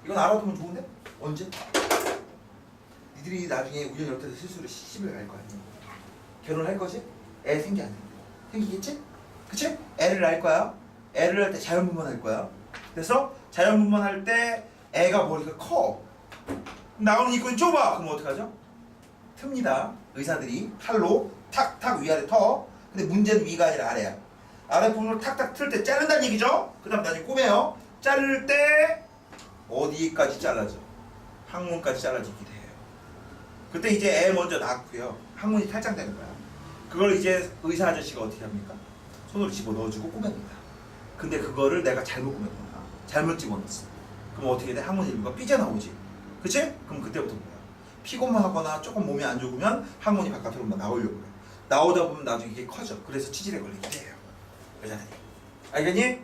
이건 알아두면 좋은데? 언제? 니들이 나중에 우연히 어떨 때 스스로 시집을 갈 거 아니야. 결혼할 거지? 애 생기 안 생기? 생기겠지? 그치? 애를 낳을 거야. 애를 낳을 때 자연분만할 거야. 그래서 자연분만할 때 애가 머리가 커. 나오는 입구는 좁아. 그럼 어떡하죠? 틉니다. 의사들이 칼로 탁탁 위아래 터. 근데 문제는 위가 아니라 아래야. 아래 부분을 탁탁 틀 때 자른다는 얘기죠? 그 다음 나중에 꼬매요. 자를 때 어디까지 잘라져? 항문까지 잘라지게 돼요. 그때 이제 애 먼저 낳고요. 항문이 탈장되는 거야. 그걸 이제 의사 아저씨가 어떻게 합니까? 손으로 집어 넣어주고 꼬맵니다. 근데 그거를 내가 잘못 꼬맸구나. 잘못 집어넣었어. 그럼 어떻게 돼? 항문 일부가 삐져나오지. 그치? 그럼 그때부터 뭐야? 피곤만 하거나 조금 몸이 안 좋으면 항문이 바깥으로 나오려고 그래. 나오다 보면 나중에 이게 커져. 그래서 치질에 걸리게 돼요. 여자들이. 알겠니?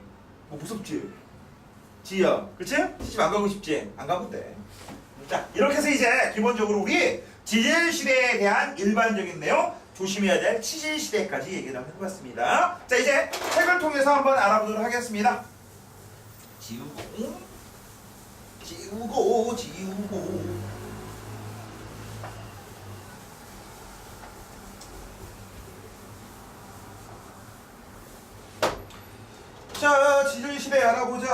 뭐 무섭지? 지희야. 그치? 시집 안 가고 싶지? 안 가면 돼. 자, 이렇게 해서 이제 기본적으로 우리 지질시대에 대한 일반적인 내용, 조심해야 될 치질시대까지 얘기를 한번 해봤습니다. 자, 이제 책을 통해서 한번 알아보도록 하겠습니다. 지우고, 지우고, 지우고. 자, 지질시대 알아보자.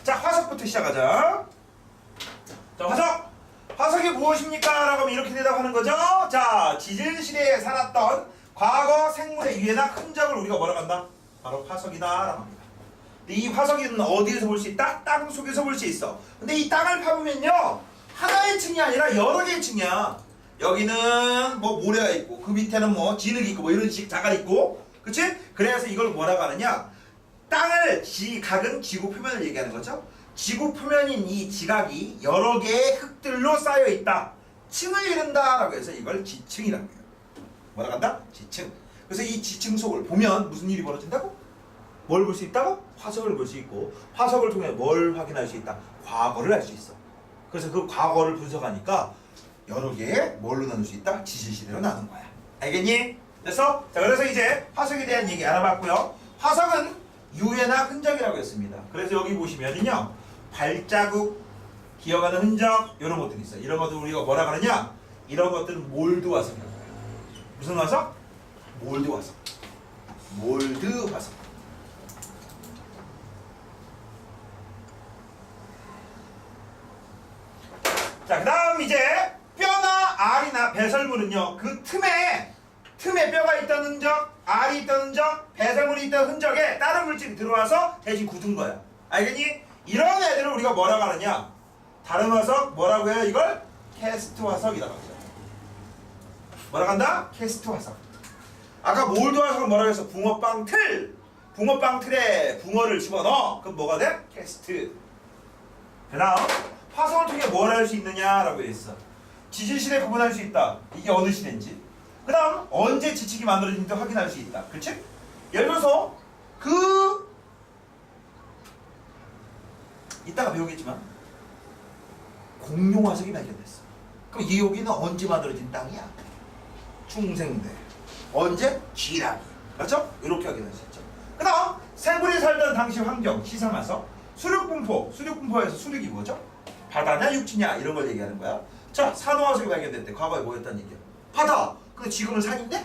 자, 화석부터 시작하자. 자, 화석! 화석이 무엇입니까? 라고 하면 이렇게 대답하는 거죠. 자, 지질시대에 살았던 과거 생물의 유해나 흔적을 우리가 뭐라고 한다? 바로 화석이다 라고 합니다. 근데 이 화석은 어디에서 볼 수 있다? 땅 속에서 볼 수 있어. 근데 이 땅을 파보면요, 하나의 층이 아니라 여러 개의 층이야. 여기는 뭐 모래가 있고, 그 밑에는 뭐 진흙이 있고, 뭐 이런 식 자갈 있고, 그치? 그래서 이걸 뭐라고 하느냐? 땅을, 지각은 지구 표면을 얘기하는 거죠. 지구 표면인 이 지각이 여러 개의 흙들로 쌓여 있다. 층을 이룬다라고 해서 이걸 지층이라고 해요. 뭐라고 한다? 지층. 그래서 이 지층 속을 보면 무슨 일이 벌어진다고? 뭘 볼 수 있다고? 화석을 볼 수 있고, 화석을 통해 뭘 확인할 수 있다? 과거를 알 수 있어. 그래서 그 과거를 분석하니까 여러 개의 뭘로 나눌 수 있다? 지질시대로 나눈 거야. 알겠니? 됐어? 자, 그래서 이제 화석에 대한 얘기 알아봤고요. 화석은 유해나 흔적이라고 했습니다. 그래서 여기 보시면은요, 발자국, 기어가는 흔적, 이런 것들이 있어요. 이런 것들 우리가 뭐라 그러냐? 이런 것들은 몰드 화석이라고 해요. 무슨 화석? 몰드 화석. 몰드 화석. 자, 그 다음 이제 뼈나 알이나 배설물은요, 그 틈에 뼈가 있던 흔적, 알이 있던 흔적, 배설물이 있던 흔적에 다른 물질이 들어와서 대신 굳은 거야. 알겠니? 이런 애들을 우리가 뭐라고 하느냐? 다른 화석 뭐라고 해요? 이걸 캐스트 화석이라고 하죠. 뭐라고 한다? 캐스트 화석. 아까 몰드 화석은 뭐라고 해서 붕어빵 틀! 붕어빵 틀에 붕어를 집어넣어. 그럼 뭐가 돼? 캐스트. 그 다음 화석을 통해 뭘 할 수 있느냐라고 했어. 지질시대 구분할 수 있다. 이게 어느 시대인지. 그 다음 언제 지층이 만들어진지 확인할 수 있다. 그치? 예를 들어서 이따가 배우겠지만 공룡화석이 발견됐어. 그럼 이 여기는 언제 만들어진 땅이야? 중생대. 언제? 지라기. 맞죠? 이렇게 확인할 수 있죠. 그 다음 생물이 살던 당시 환경, 시상화석, 수륙분포. 수륙분포에서 수륙이 뭐죠? 바다냐 육지냐 이런 걸 얘기하는 거야. 자, 산호화석이 발견됐대. 과거에 뭐였다는 얘기야? 바다. 근데 지금은 산인데?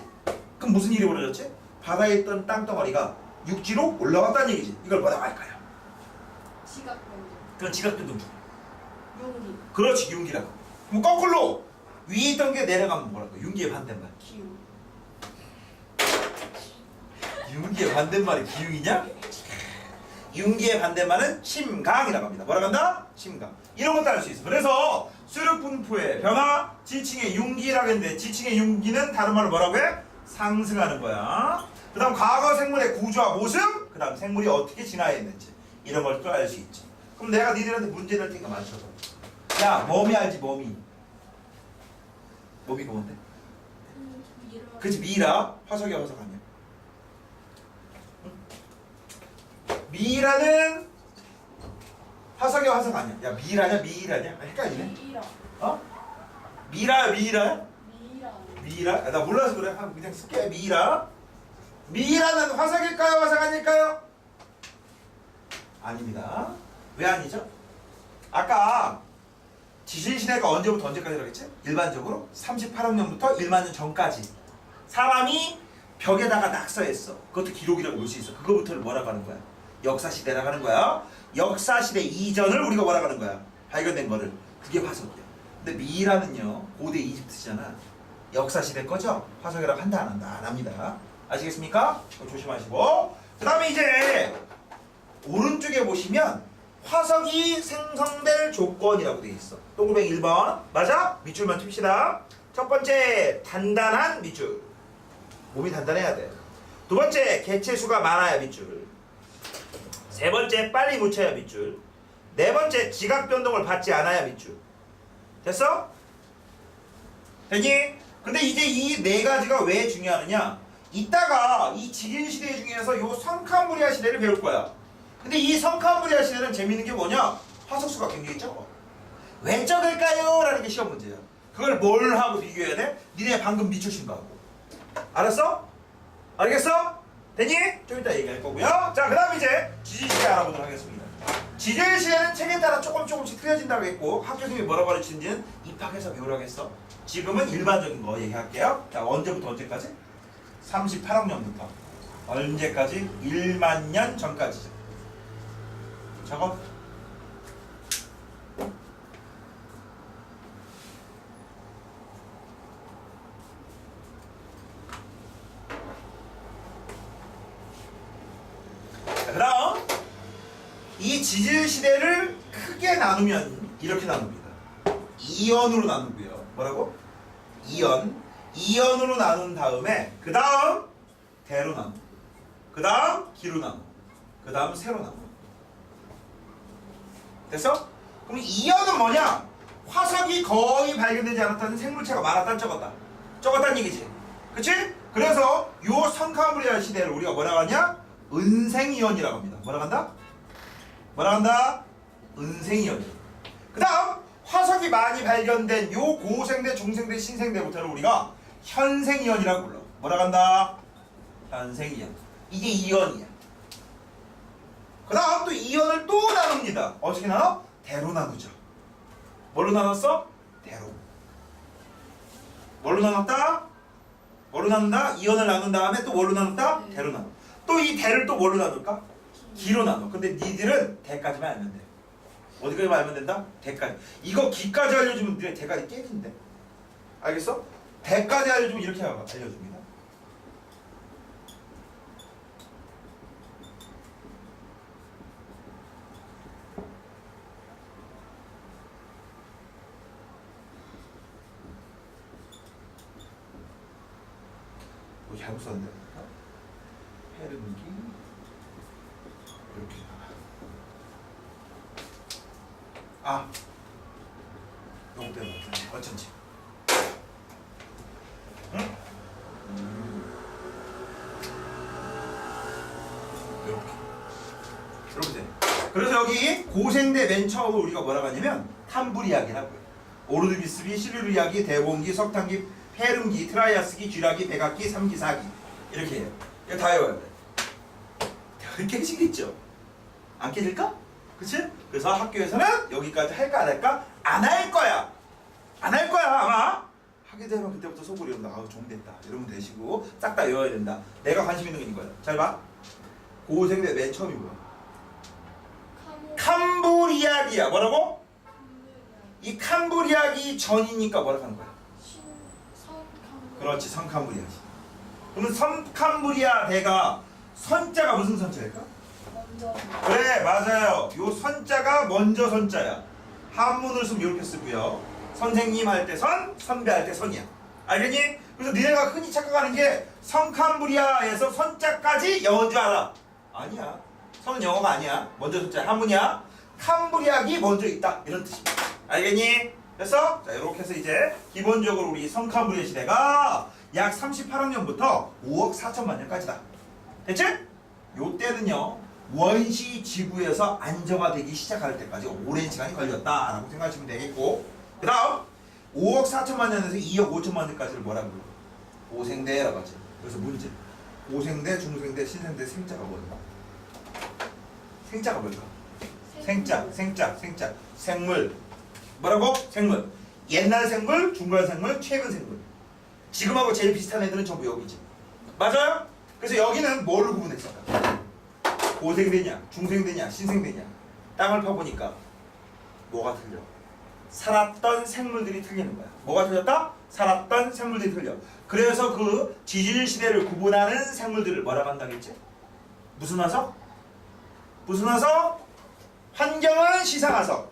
그럼 무슨 일이 벌어졌지? 바다에 있던 땅덩어리가 육지로 올라왔다는 얘기지. 이걸 뭐라고 할까요? 지각변동. 그건 지각변동 중. 용기. 그렇지, 융기라고. 그럼 거꾸로 위에 있던 게 내려가면 뭐라고? 융기의 반대말. 기운. 융기의 반대말이 기흉이냐? 융기의 반대말은 침강이라고 합니다. 뭐라고 한다? 침강. 이런 것도 알 수 있어. 그래서 수륙분포의 변화, 지층의 융기라고 했는데 지층의 융기는 다른 말로 뭐라고 해? 상승하는 거야. 그 다음 과거 생물의 구조와 모습, 그 다음 생물이 어떻게 진화했는지 이런 걸 또 알 수 있지. 그럼 내가 니들한테 문제 낼 테니까 맞춰서. 야, 머미 알지? 머미가 뭔데? 미라. 그치, 미이라. 화석이야, 화석 아니야? 응? 미이라는 화석이야, 화석 아니야? 야, 미이라냐? 미이라냐? 헷갈리네. 미라. 어? 미라야, 미이라야? 미라. 미이라? 야, 나 몰라서 그래. 그냥 쓸게. 미이라. 미이라는 화석일까요? 화석 아닐까요? 아닙니다. 왜 아니죠? 아까 지질시대가 언제부터 언제까지라고 했지? 일반적으로 38학년부터 1만 년 전까지 사람이 벽에다가 낙서했어. 그것도 기록이라고 볼 수 있어. 그거부터를 뭐라고 하는 거야? 역사시대라고 하는 거야. 역사시대 이전을 우리가 뭐라고 하는 거야? 발견된 거를. 그게 화석이야. 근데 미이라는요 고대 이집트잖아. 역사시대 거죠? 화석이라고 한다 안 한다? 안 합니다. 아시겠습니까? 조심하시고. 그 다음에 이제 오른쪽에 보시면 화석이 생성될 조건이라고 되어 있어. 동그라미 1번 맞아? 밑줄만 틉시다. 첫 번째 단단한 밑줄. 몸이 단단해야 돼. 두 번째 개체수가 많아야 밑줄. 세 번째 빨리 묻혀야 밑줄. 네 번째 지각 변동을 받지 않아야 밑줄. 됐어? 됐니? 근데 이제 이 네 가지가 왜 중요하느냐? 이따가 이 지긴 시대 중에서 요 성캄브리아 시대를 배울 거야. 근데 이 성캄브리아 시대는 재밌는 게 뭐냐? 화석수가 굉장히 적어. 왜 적을까요? 라는 게 시험 문제야. 그걸 뭘 하고 비교해야 돼? 니네 방금 미쳐신 거하고. 알았어? 알겠어? 됐니? 좀 이따 얘기할 거고요. 자, 그 다음 이제 지질시대 알아보도록 하겠습니다. 지질시대는 책에 따라 조금씩 틀려진다고 했고 학교 선생님이 뭐라고 가르치는지는 입학해서 배우라고 했어. 지금은 일반적인 거 얘기할게요. 자, 언제부터 언제까지? 38학년부터 언제까지? 1만 년 전까지죠. 작업. 그럼 이 지질 시대를 크게 나누면 이렇게 나눕니다. 이연으로 나누고요. 뭐라고? 이연으로 나눈 다음에 그 다음 대로 나누고 그 다음 기로 나누고 그 다음 세로 나누고. 됐어? 그럼 이연은 뭐냐? 화석이 거의 발견되지 않았다는 생물체가 많았다 적었다. 적었다는 얘기지. 그치? 그래서 요 성캄브리아 시대를 우리가 뭐라고 하냐? 은생이연이라고 합니다. 뭐라고 한다? 뭐라고 한다? 은생이연. 그 다음 화석이 많이 발견된 요 고생대, 중생대, 신생대부터를 우리가 현생이연이라고 불러. 뭐라고 한다? 현생이연. 이게 이연이야. 그 다음 또 이연을 또 나눕니다. 어떻게 나눠? 대로 나누죠. 뭘로 나눴어? 대로. 뭘로 나눴다? 뭘로 나눈다? 이연을 나눈 다음에 또 뭘로 나눴다? 대로 나눠. 또 이 대를 또 뭘로 나눌까? 기로 나눠. 근데 니들은 대까지만 알면 돼. 어디까지만 알면 된다? 대까지. 이거 기까지 알려주면 니네 대까지 깨진대. 알겠어? 대까지 알려주면 이렇게 알려줍니다. 뭐 잘못 썼는데? 헤르기 이렇게. 아, 요거 때문에 어쩐지. 응? 이렇게 돼. 그래서 여기 고생대 맨 처음으로 우리가 뭐라고 하냐면 탐브리아기라고요. 오르드비스기, 실루리아기, 대봉기, 석탄기, 헤름기, 트라이아스기, 쥐라기, 백악기, 삼기, 사기 이렇게 해요. 이거 다 외워야 돼. 깨지겠죠? 안 깨질까? 그치? 그래서 학교에서는 여기까지 할까 안 할까? 안 할 거야. 안 할 거야 아마. 하게 되면 그때부터 속으로 이런다. 아우 종됐다. 이러면 되시고 싹 다 외워야 된다. 내가 관심 있는 게 이거야. 잘 봐. 고생대 맨 처음이 뭐야? 캄브리아기야. 뭐라고? 이 캄브리아기 전이니까 뭐라고 하는 거야? 그렇지, 성캄브리아지. 그러면 성캄브리아 대가 선자가 무슨 선자일까? 먼저. 그래, 맞아요. 요 선자가 먼저 선자야. 한문을 쓰면 이렇게 쓰고요. 선생님 할 때 선, 선배 할 때 선이야. 알겠니? 그래서 니네가 흔히 착각하는 게 성캄브리아에서 선자까지 영어인 줄 알아. 아니야. 선은 영어가 아니야. 먼저 선자 한문이야. 캄브리아기 먼저 있다. 이런 뜻입니다. 알겠니? 됐어? 자, 이렇게 해서 이제 기본적으로 우리 성캄브리아 시대가 약 38학년부터 5억 4천만 년까지다. 됐지? 요 때는요 원시 지구에서 안정화되기 시작할 때까지 오랜 시간이 걸렸다라고 생각하시면 되겠고, 그 다음 5억 4천만 년에서 2억 5천만 년까지를 뭐라고 불러? 고생대라고 하지. 그래서 문제. 고생대, 중생대, 신생대 생자가 뭘까? 생자가 뭘까? 생짝, 생짝, 생짝. 생물. 뭐라고? 생물. 옛날 생물, 중간 생물, 최근 생물. 지금하고 제일 비슷한 애들은 전부 여기지. 맞아요? 그래서 여기는 뭐를 구분했을까? 고생되냐, 중생되냐, 신생되냐. 땅을 파보니까 뭐가 틀려? 살았던 생물들이 틀리는 거야. 뭐가 틀렸다? 살았던 생물들이 틀려. 그래서 그 지질 시대를 구분하는 생물들을 뭐라고 한다겠지? 무슨 화석? 무슨 화석? 환경은 시상화석.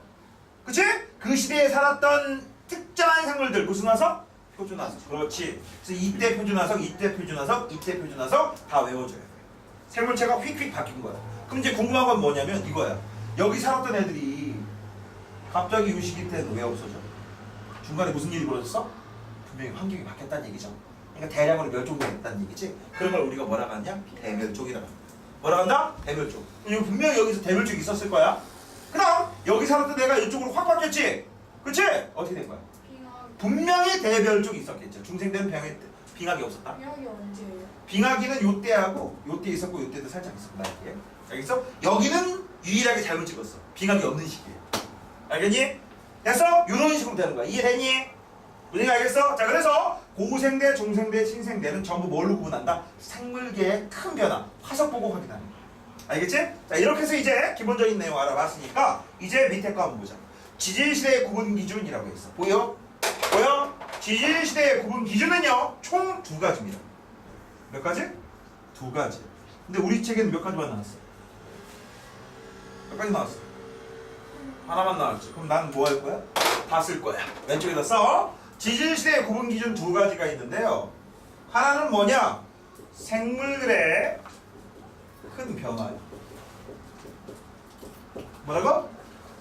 그치? 그 시대에 살았던 특정한 생물들 무슨 화석? 표준화석. 그렇지. 그래서 이때 표준화석, 이때 표준화석, 이때 표준화석 다 외워줘야 돼. 생물체가 휙휙 바뀐 거야. 그럼 이제 궁금한 건 뭐냐면 이거야. 여기 살았던 애들이 갑자기 유식일 때는 왜 없어져? 중간에 무슨 일이 벌어졌어? 분명히 환경이 바뀌었다는 얘기죠. 그러니까 대량으로 멸종됐다는 얘기지. 그런 걸 우리가 뭐라고 하냐? 대멸종이라고 한다. 뭐라고 한다? 대멸종. 이거 분명히 여기서 대멸종이 있었을 거야. 그럼 여기 살았던 애가 이쪽으로 확 바뀌었지? 그치? 어떻게 된 거야? 빙하기. 분명히 대멸종이 있었겠죠. 중생되는 빙하기 없었다. 빙하기 언제예요? 빙하기는 요때하고 요때 있었고 요때도 살짝 있었다. 이게. 알겠어? 여기는 유일하게 잘못 찍었어. 빙하기 없는 시기에. 알겠니? 됐어? 이런 식으로 되는 거야. 이해되니? 무슨 알겠어? 자, 그래서 고생대, 중생대, 신생대는 전부 뭘로 구분한다? 생물계의 큰 변화, 화석 보고 확인하는 거야. 알겠지? 자, 이렇게 해서 이제 기본적인 내용 알아봤으니까 이제 밑에 거 한번 보자. 지질시대의 구분 기준이라고 했어. 보여? 보여? 지질시대의 구분 기준은요, 총 두 가지입니다. 몇 가지? 두 가지. 근데 우리 책에는 몇 가지만 나왔어? 몇 가지 나왔어? 하나만 나왔지. 그럼 나는 뭐 할 거야? 다 쓸 거야. 왼쪽에다 써. 지질시대의 구분 기준 두 가지가 있는데요. 하나는 뭐냐? 생물들의 큰 변화요. 뭐라고?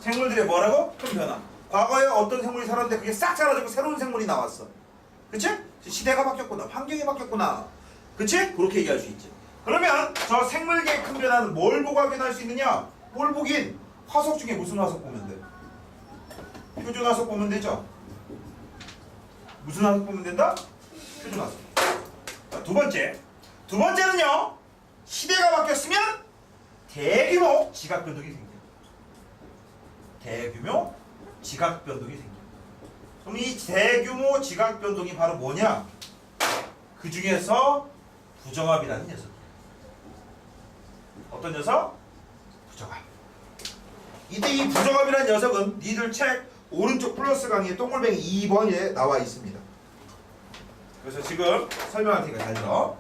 생물들의 뭐라고? 큰 변화. 과거에 어떤 생물이 살았는데 그게 싹 사라지고 새로운 생물이 나왔어. 그치? 시대가 바뀌었구나. 환경이 바뀌었구나. 그치? 그렇게 얘기할 수 있지. 그러면 저 생물계의 큰 변화는 뭘 보고 확인할 수 있느냐? 뭘 보긴? 화석 중에 무슨 화석 보면 돼? 표준 화석 보면 되죠? 무슨 화석 보면 된다? 표준 화석. 자, 두 번째. 두 번째는요. 시대가 바뀌었으면 대규모 지각 변동이 생겨. 대규모 지각 변동이 생겨. 그럼 이 대규모 지각 변동이 바로 뭐냐? 그 중에서 부정합이라는 녀석. 어떤 녀석? 부정합. 이때 이 부정합이라는 녀석은 니들 책 오른쪽 플러스 강의 동글뱅이 2번에 나와 있습니다. 그래서 지금 설명할 테니까 잘 들어.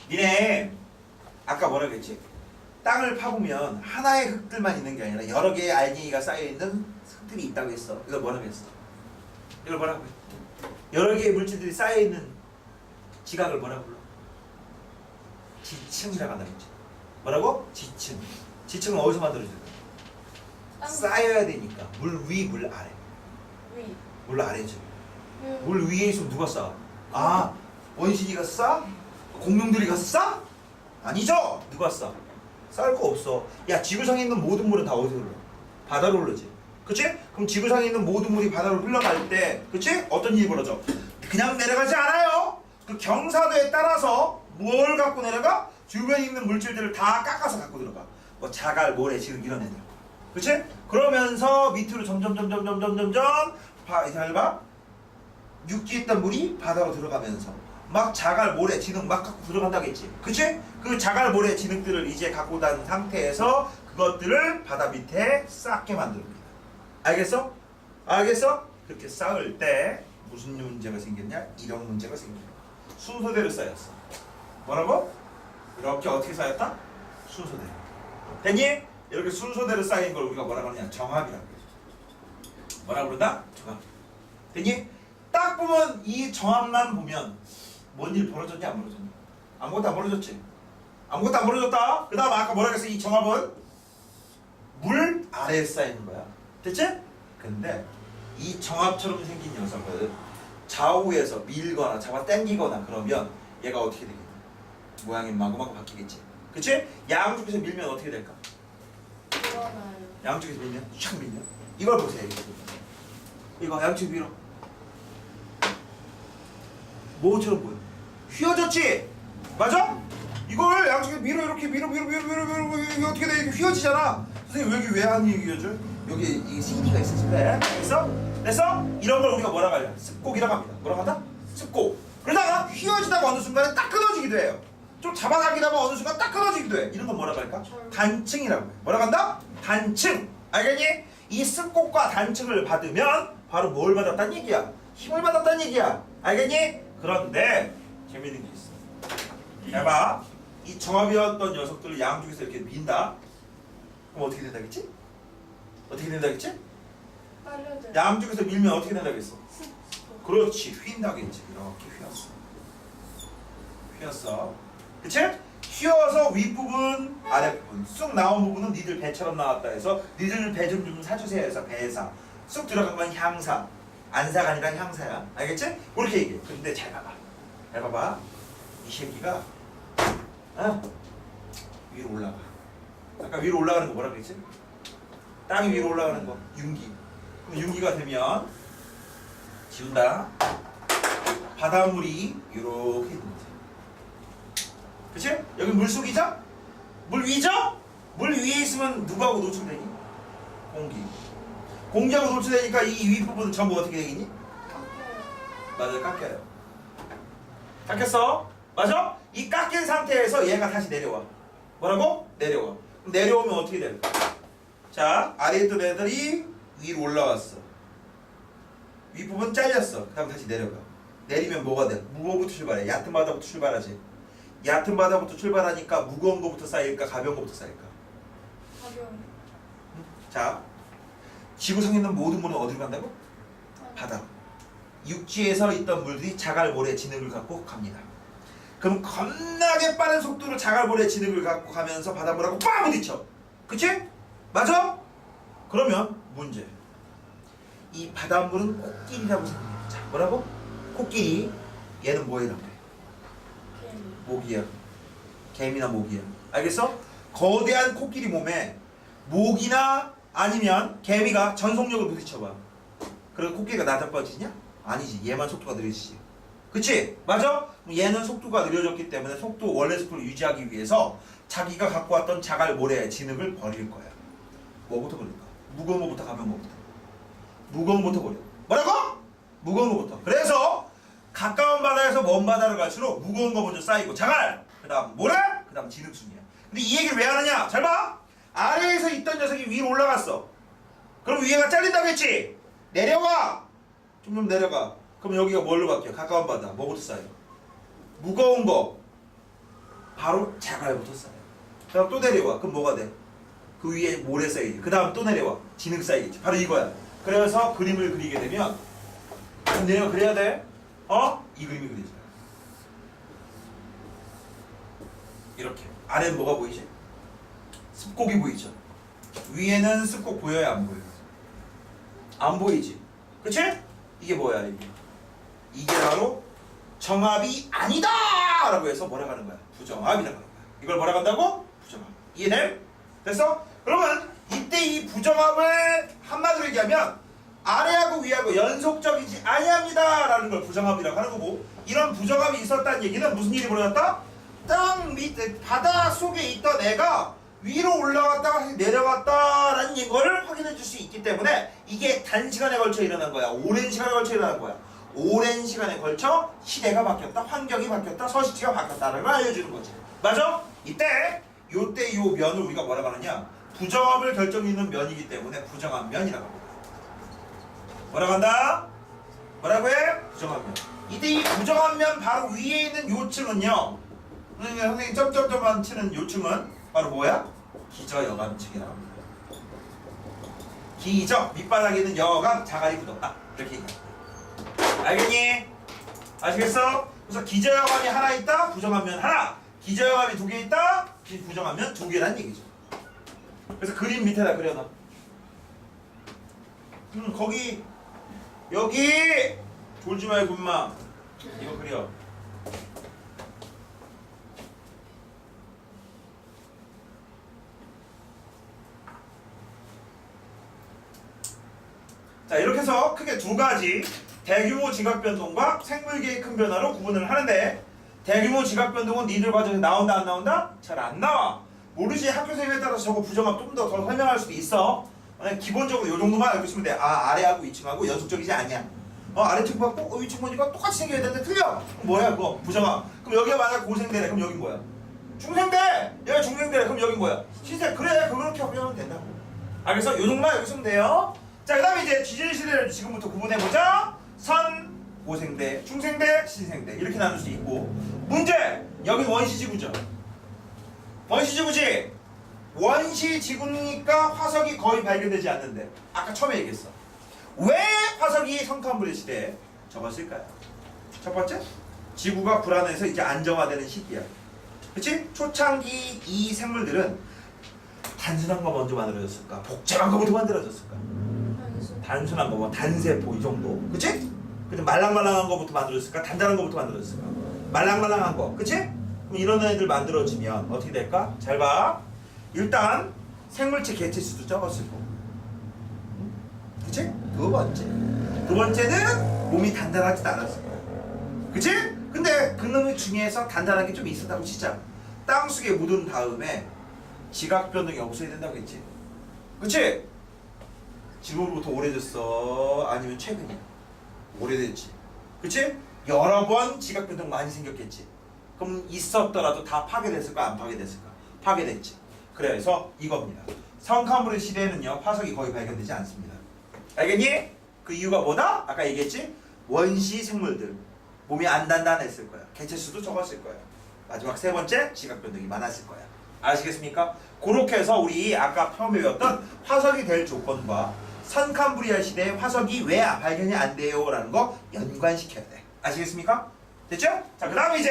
니네 아까 뭐라고 했지? 땅을 파보면 하나의 흙들만 있는 게 아니라 여러 개의 알갱이가 쌓여있는 흙들이 있다고 했어. 이걸 뭐라고 했어? 이걸 뭐라고 했어? 여러 개의 물질들이 쌓여있는 지각을 뭐라고 불러? 지층이라고 한다고 했지. 뭐라고? 지층. 지층은 어디서 만들어질까? 쌓여야 되니까 물 위, 물 아래. 위. 물 아래지. 물 위에 있으면 누가 쌓아? 아, 원신이가 쌓아? 공룡들이 가서 쌓아? 아니죠. 누가 쌓아? 쌓을 거 없어. 야, 지구상에 있는 모든 물은 다 어디서 흘러? 바다로 흐르지. 그치? 그럼 지구상에 있는 모든 물이 바다로 흘러갈 때, 그치? 어떤 일이 벌어져? 그냥 내려가지 않아요. 그 경사도에 따라서 뭘 갖고 내려가? 주변에 있는 물질들을 다 깎아서 갖고 들어가. 뭐 자갈, 모래, 지금 이런 애들. 그치? 그러면서 밑으로 점점 잘 봐. 육지에 있던 물이 바다로 들어가면서 막 자갈, 모래, 진흙 막 갖고 들어간다겠지. 그치? 그 자갈, 모래, 진흙들을 이제 갖고 단 상태에서 그것들을 바다 밑에 쌓게 만듭니다. 알겠어? 알겠어? 그렇게 쌓을 때 무슨 문제가 생겼냐? 이런 문제가 생겨. 순서대로 쌓였어. 뭐라고? 이렇게 어떻게 쌓였다? 순서대로. 됐니? 이렇게 순서대로 쌓인 걸 우리가 뭐라고 하느냐? 정합이라고 해. 뭐라고 그런다? 정합. 됐니? 딱 보면 이 정합만 보면 뭔 일 벌어졌냐 안 벌어졌냐? 아무것도 안 벌어졌지. 아무것도 안 벌어졌다. 그 다음 아까 뭐라고 했어? 이 정합은 물 아래에 쌓이는 거야. 됐지? 근데 이 정합처럼 생긴 녀석을 좌우에서 밀거나 잡아 당기거나 그러면 얘가 어떻게 되겠냐? 모양이 마구마구 바뀌겠지. 그치? 양쪽에서 밀면 어떻게 될까? 일어나요. 양쪽에서 밀면 촥 밀면 이걸 보세요. 이거 양쪽 밀어. 뭐처럼 보여? 휘어졌지? 맞아? 이걸 양쪽에 밀어 이렇게 밀어 이게 어떻게 돼? 이렇게 휘어지잖아. 선생님 여기 왜 안 이겨줘? 여기 이 CD가 있어. 그래. 됐어? 됐어? 이런 걸 우리가 뭐라고 하냐? 습곡이라고 합니다. 뭐라고 한다? 습곡. 그러다가 휘어지다가 어느 순간에 딱 끊어지기도 해요. 좀 잡아당기다가 어느 순간 딱 끊어지기도 해. 이런 건 뭐라고 할까? 단층이라고 해. 뭐라고 한다? 단층. 알겠니? 이 습곡과 단층을 받으면 바로 뭘 받았다는 얘기야? 힘을 받았다는 얘기야. 알겠니? 그런데 재밌는 게 있어. 잘 봐. 이 정합이었던 녀석들을 양쪽에서 이렇게 민다. 그럼 어떻게 된다겠지? 어떻게 된다겠지? 빨려들. 양쪽에서 밀면 어떻게 된다겠어? 그렇지. 휜다겠지. 이렇게 휘었어. 휘었어. 그치? 휘어서 윗부분, 아랫부분. 쑥 나온 부분은 니들 배처럼 나왔다 해서 니들 배 좀 사주세요 해서 배사. 쑥 들어간 건 향사. 안사가 아니라 향사야. 알겠지? 그렇게 얘기해. 근데 잘 봐봐. 잘 봐봐. 이 새끼가 위로 올라가. 아까 위로 올라가는 거 뭐라 그랬지? 땅이 위로 올라가는 거. 윤기. 그럼 윤기가 되면 지운다. 바닷물이 이렇게 있는 거지. 그치? 여기 물속이죠? 물 위죠? 물 위에 있으면 누구하고 노출되니? 공기. 공기하고 노출되니까 이 윗부분은 전부 어떻게 되겠니? 맞아요. 깎여요. 깎였어? 맞아? 이 깎인 상태에서 얘가 다시 내려와. 뭐라고? 내려와. 그럼 내려오면 어떻게 될까? 자, 아래에 있던 애들이 위로 올라왔어. 윗부분 잘렸어. 그 다음 다시 내려가. 내리면 뭐가 돼? 무거운 부터 출발해. 얕은 바다부터 출발하지. 얕은 바다부터 출발하니까 무거운 거부터 쌓일까? 가벼운 거부터 쌓일까? 가벼운. 자, 지구상에 있는 모든 물은 어디로 간다고? 바다. 육지에서 있던 물들이 자갈모래 진흙을 갖고 갑니다. 그럼 겁나게 빠른 속도로 자갈모래 진흙을 갖고 가면서 바닷물하고 빡 부딪혀. 그치? 맞아? 그러면 문제. 이 바닷물은 코끼리라고 생각해. 자, 뭐라고? 코끼리. 얘는 뭐예요? 모기야. 개미나 모기야. 알겠어? 거대한 코끼리 몸에 모기나 아니면 개미가 전속력을 부딪혀봐. 그리고 코끼리가 나타빠지냐? 아니지. 얘만 속도가 느려지지. 그치? 맞아? 얘는 속도가 느려졌기 때문에 원래 속도를 유지하기 위해서 자기가 갖고 왔던 자갈모래 진흙을 버릴 거야. 뭐부터 버릴까? 무거운 거부터 가벼운 거부터. 무거운 거부터 버려. 뭐라고? 무거운 거부터. 그래서 가까운 바다에서 먼 바다로 갈수록 무거운 거 먼저 쌓이고 자갈! 그 다음 모래! 그 다음 진흙 순이야. 근데 이 얘기를 왜 하느냐? 잘 봐! 아래에서 있던 녀석이 위로 올라갔어. 그럼 위에가 잘린다고 했지? 내려가! 좀 내려가. 그럼 여기가 뭘로 바뀌어? 가까운 바다. 뭐부터 쌓여? 무거운 거. 바로 자갈부터 쌓여. 그 다음 또 내려와. 그럼 뭐가 돼? 그 위에 모래 쌓이지. 그 다음 또 내려와. 진흙 쌓이겠지. 바로 이거야. 그래서 그림을 그리게 되면 내가 그래야 돼. 이 그림이 그려져요. 이렇게. 아래는 뭐가 보이지? 습곡이 보이죠? 위에는 습곡 보여요? 안 보여요? 안 보이지? 그치? 이게 뭐야 이게? 이게 바로 정합이 아니다! 라고 해서 뭐라고 하는 거야? 부정합이라고 하는 거야. 이걸 뭐라고 한다고? 부정합. 이해돼? 됐어? 그러면 이때 이 부정합을 한마디로 얘기하면 아래하고 위하고 연속적이지 아니합니다 라는 걸 부정합이라고 하는 거고, 이런 부정합이 있었다는 얘기는 무슨 일이 벌어졌다? 땅 밑에 바다 속에 있던 애가 위로 올라갔다가 내려갔다라는 걸 확인해 줄 수 있기 때문에 이게 단시간에 걸쳐 일어난 거야. 오랜 시간에 걸쳐 일어난 거야. 오랜 시간에 걸쳐 시대가 바뀌었다, 환경이 바뀌었다, 서식지가 바뀌었다라는 걸 알려주는 거지. 맞아? 요때 요 면을 우리가 뭐라고 하느냐? 부정합을 결정짓는 면이기 때문에 부정한 면이라고 합니다. 뭐라고 한다? 뭐라고 해? 부정한 면. 이때 이 부정한 면 바로 위에 있는 요층은요, 선생님 점점점만 치는 요층은 바로 뭐야? 기저여감층이라고 합니다. 기저, 밑바닥에 있는 여감, 자갈이 굳었다. 이렇게 얘기합니다. 알겠니? 아시겠어? 그래서 기저여감이 하나 있다, 부정한 면 하나. 기저여감이 두 개 있다, 부정한 면 두 개란 얘기죠. 그래서 그림 밑에다 그려놔. 거기 여기 졸지 말고 임마. 이거 그려. 자, 이렇게 해서 크게 두 가지 대규모 지각 변동과 생물계의 큰 변화로 구분을 하는데, 대규모 지각 변동은 니들 과정에 나온다 안 나온다? 잘 안 나와. 모르지. 학교 생활에 따라서 저거 부정합 좀 더 설명할 수도 있어. 그냥 기본적으로 요 정도만 알고 있으면 돼. 아, 아래하고 위층하고 연속적이지 아니야. 아래층 받고 위층 보니까 똑같이 생겨야 되는데 틀려. 그럼 뭐야 그거? 부정합. 그럼 여기가 만약 고생대래. 그럼 여긴 뭐야? 중생대. 여기 중생대래. 그럼 여긴 뭐야? 신생. 그래. 그렇게 확인하면 된다고. 알겠어? 요 정도만 알고 있으면 돼요. 자, 그 다음에 이제 지질시대를 지금부터 구분해보자. 선, 고생대, 중생대, 신생대 이렇게 나눌 수 있고 문제! 여긴 원시지구죠. 원시지구지? 원시지구니까 화석이 거의 발견되지 않는데 아까 처음에 얘기했어. 왜 화석이 성칸불의 시대에 접었을까요? 첫 번째, 지구가 불안해서 이제 안정화되는 시기야. 그치? 초창기 이 생물들은 단순한 거 먼저 만들어졌을까? 복잡한 거부터 만들어졌을까? 단순한 거, 뭐 단세포 이 정도, 그치? 근데 말랑말랑한 거부터 만들어졌을까? 단단한 거부터 만들어졌을까? 말랑말랑한 거, 그치? 그럼 이런 애들 만들어지면 어떻게 될까? 잘 봐. 일단 생물체 개체수도 적었을 거고, 그치? 두 번째는 몸이 단단하지도 않았을 거야, 그치? 근데 그놈의 중에서 단단한 게 좀 있었다고 치자. 땅속에 묻은 다음에 지각 변동이 없어야 된다고 했지, 그치? 지금으로부터 오래됐어? 아니면 최근이야? 오래됐지, 그치? 여러 번 지각 변동 많이 생겼겠지. 그럼 있었더라도 다 파괴됐을까? 안 파괴됐을까? 파괴됐지. 그래서 이겁니다. 성칸불의 시대에는요 화석이 거의 발견되지 않습니다. 알겠니? 그 이유가 뭐다? 아까 얘기했지? 원시 생물들 몸이 안 단단했을 거야. 개체수도 적었을 거야. 마지막 세 번째, 지각 변동이 많았을 거야. 아시겠습니까? 그렇게 해서 우리 아까 처음 배웠던 화석이 될 조건과 선칸불이아 시대에 화석이 왜 발견이 안 돼요? 라는 거 연관시켜야 돼. 아시겠습니까? 됐죠? 자, 그 다음에 이제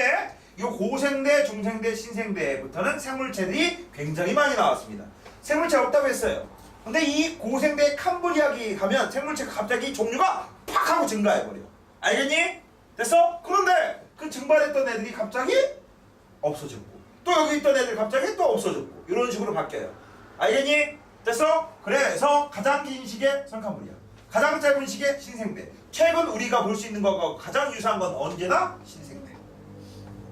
이 고생대, 중생대, 신생대부터는 생물체들이 굉장히 많이 나왔습니다. 생물체 없다고 했어요. 근데 이 고생대 캄브리아기 가면 생물체가 갑자기 종류가 팍 하고 증가해버려. 알겠니? 됐어? 그런데 그 증발했던 애들이 갑자기 없어졌고 또 여기 있던 애들 갑자기 또 없어졌고 이런 식으로 바뀌어요. 알겠니? 됐어? 그래서 가장 긴 시기에 선칸불이야. 가장 짧은 시기에 신생대. 최근 우리가 볼 수 있는 거하고 가장 유사한 건 언제나 신생대.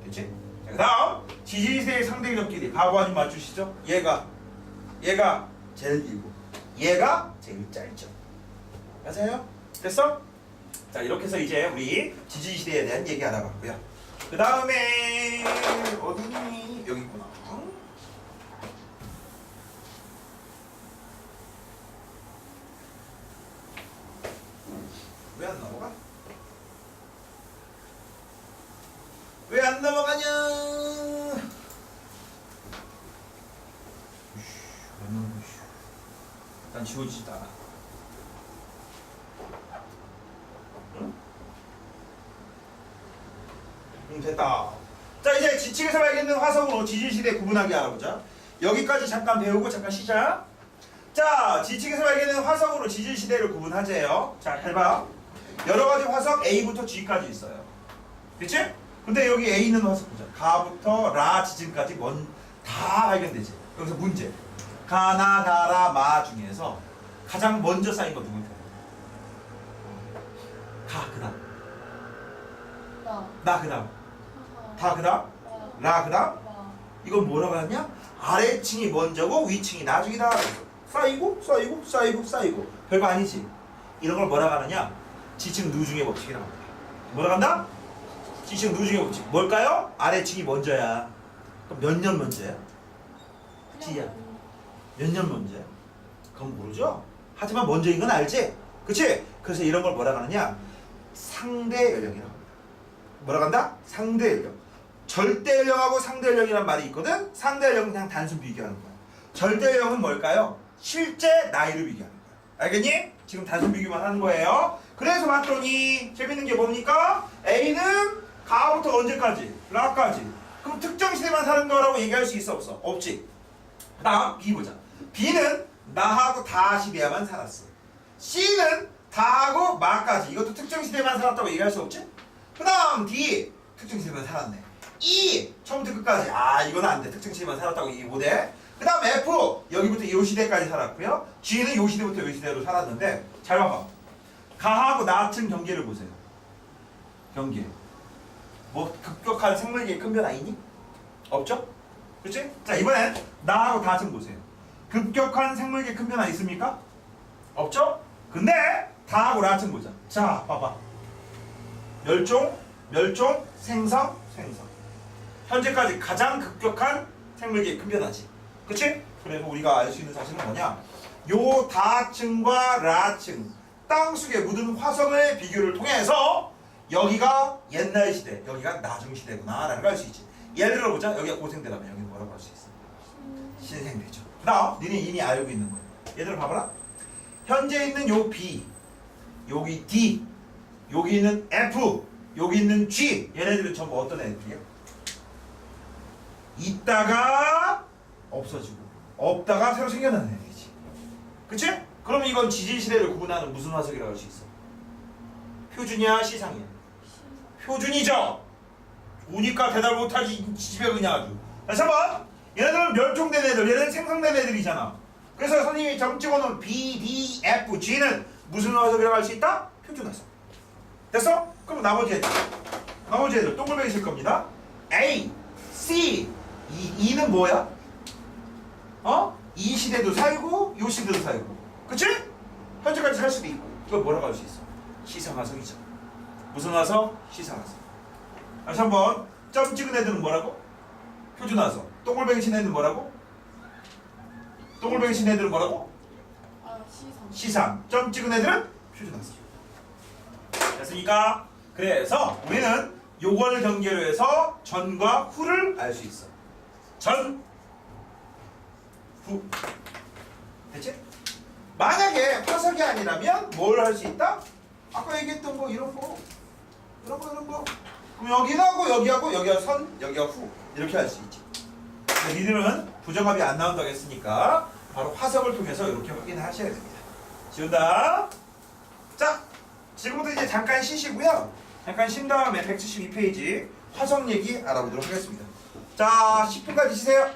됐지? 자, 그 다음 지질세의 상대적 길이 가구 좀 맞추시죠? 얘가 제일 길고 얘가 제일 짧죠. 맞아요? 됐어? 자, 이렇게 해서 이제 우리 지질시대에 대한 얘기 알아봤고요. 그 다음에 어디니? 여기 있구나. 왜 안 넘어가? 왜 안 넘어가냐? 일단 지워지지도 않아. 됐다. 자, 이제 지층에서 발견된 화석으로 지질시대 구분하기 알아보자. 여기까지 잠깐 배우고 잠깐 쉬자. 자, 지층에서 발견된 화석으로 지질시대를 구분하재요. 자, 해봐. 여러가지 화석 A부터 G까지 있어요. 그치? 근데 여기 A 있는 화석 보자. 가부터 라 지층까지 다 발견되지. 여기서 문제. 가나 다라 마 중에서 가장 먼저 쌓인 거 누구일까요? 가 그다음. 나 그다음. 다 그다음. 라 그다음. 이건 뭐라고 하냐? 아래층이 먼저고 위층이 나중이다. 쌓이고 별거 아니지. 이런 걸 뭐라고 하느냐? 지층 누중의 법칙이라고 합니다. 뭐라고 한다? 지층 누중의 법칙. 뭘까요? 아래층이 먼저야. 그럼 몇 년 먼저야? 지야. 몇 년 먼저야? 그건 모르죠? 하지만 먼저인 건 알지? 그치? 그래서 이런 걸 뭐라고 하느냐? 상대 연령이라고 합니다. 뭐라고 한다? 상대 연령. 절대 연령하고 상대 연령이란 말이 있거든? 상대 연령은 그냥 단순 비교하는 거야. 절대 연령은 뭘까요? 실제 나이를 비교하는 거야. 알겠니? 지금 단순 비교만 하는 거예요. 그래서 봤더니 재밌는 게 뭡니까? A는 가부터 언제까지? 라까지. 그럼 특정 시대만 사는 거라고 얘기할 수 있어 없어? 없지. 그 다음 B 보자. B는 나하고 다 시대야만 살았어. C는 다하고 마까지. 이것도 특정 시대만 살았다고 얘기할 수 없지? 그 다음 D 특정 시대만 살았네. E 처음부터 끝까지. 아, 이건 안 돼. 특정 시대만 살았다고 얘기 못해. 그 다음 F 여기부터 이 시대까지 살았고요. G는 이 시대부터 이 시대로 살았는데 잘 봐봐. 가하고 나층 경계를 보세요. 경계. 뭐 급격한 생물계의 큰 변화 있니? 없죠? 그치? 자, 이번엔 나하고 다층 보세요. 급격한 생물계 큰 변화 있습니까? 없죠? 근데 다하고 라층 보자. 자, 봐봐. 멸종, 생성. 현재까지 가장 급격한 생물계의 큰 변화지. 그치? 그래서 우리가 알 수 있는 사실은 뭐냐? 요 다층과 라층, 땅속에 묻은 화성의 비교를 통해서 여기가 옛날 시대, 여기가 나중 시대구나 라는 걸 알 수 있지. 예를 들어보자. 여기가 고생대라면 여기는 뭐라고 할 수 있어? 신생대죠. 그 다음, 니네 이미 알고 있는 거야. 얘들아 봐봐라. 현재 있는 요 B, 여기 D, 여기 있는 F, 여기 있는 G, 얘네들은 전부 어떤 애들이야? 있다가 없어지고 없다가 새로 생겨나는 애들이지. 그치? 그럼 이건 지질시대를 구분하는 무슨 화석이라고 할 수 있어? 표준이야 시상이야? 표준이죠. 좋으니까 대답 못하지 지집애 그냥 아주. 다시 한번. 얘네들은 멸종된 애들, 얘네는 생성된 애들이잖아. 그래서 선생님이 점 찍어놓은 B, D, F, G는 무슨 화석이라고 할 수 있다? 표준 화석. 됐어? 그럼 나머지 애들 동글뱅이 칠 겁니다. A, C, E는 뭐야? 이 시대도 살고 요 시대도 살고. 그치? 현재까지 살 수도 있고. 이걸 뭐라고 할 수 있어? 시상화석이죠. 무슨 화석? 시상화석. 다시 한번. 점 찍은 애들은 뭐라고? 표준화석. 동글뱅이 친 애들은 뭐라고? 동글뱅이 친 애들은 뭐라고? 아, 시상. 시상. 점 찍은 애들은 표준화석. 됐습니까? 그래서 우리는 요거를 경계로 해서 전과 후를 알 수 있어. 전, 후. 됐지? 만약에 화석이 아니라면 뭘 할 수 있다? 아까 얘기했던 거 이런 거. 그럼 여기하고 여기가 선, 여기가 후. 이렇게 할 수 있지. 니들은 부정합이 안 나온다고 했으니까 바로 화석을 통해서 이렇게 확인하셔야 됩니다. 지운다. 자, 지금부터 이제 잠깐 쉬시고요. 잠깐 쉰 다음에 172페이지 화석 얘기 알아보도록 하겠습니다. 자, 10분까지 쉬세요.